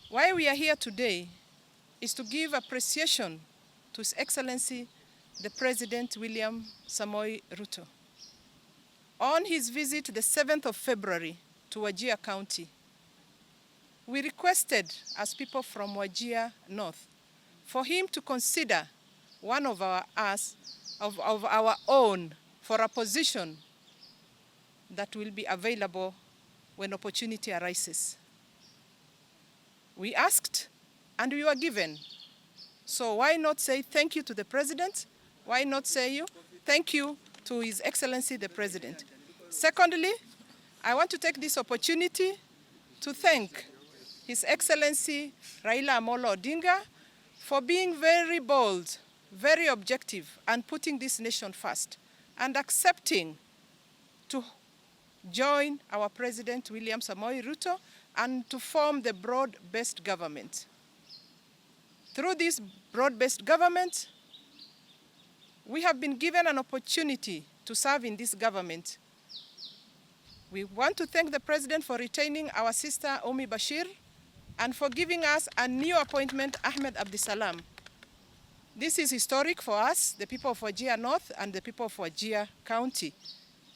Why we are here today is to give appreciation to His Excellency the President William Samoei Ruto. On his visit the 7th of February to Wajir County, we requested as people from Wajir North for him to consider one of our own for a position that will be available when opportunity arises. We asked and we were given. So why not say thank you to the President? Why not say thank you to His Excellency the President? Secondly, I want to take this opportunity to thank His Excellency Raila Amolo Odinga for being very bold, very objective, and putting this nation first, and accepting to join our President William Samoei Ruto and to form the broad-based government. Through this broad-based government, we have been given an opportunity to serve in this government. We want to thank the President for retaining our sister Omi Bashir and for giving us a new appointment, Ahmed Abdisalam. This is historic for us, the people of Wajir North and the people of Wajir County.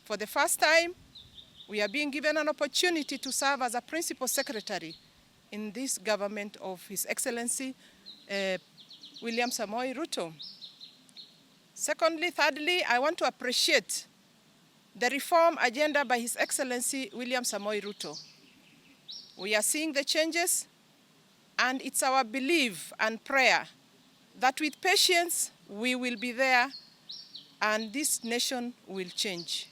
For the first time, we are being given an opportunity to serve as a principal secretary in this government of His Excellency William Samoei Ruto. Thirdly, I want to appreciate the reform agenda by His Excellency William Samoei Ruto. We are seeing the changes, and it's our belief and prayer that with patience we will be there and this nation will change.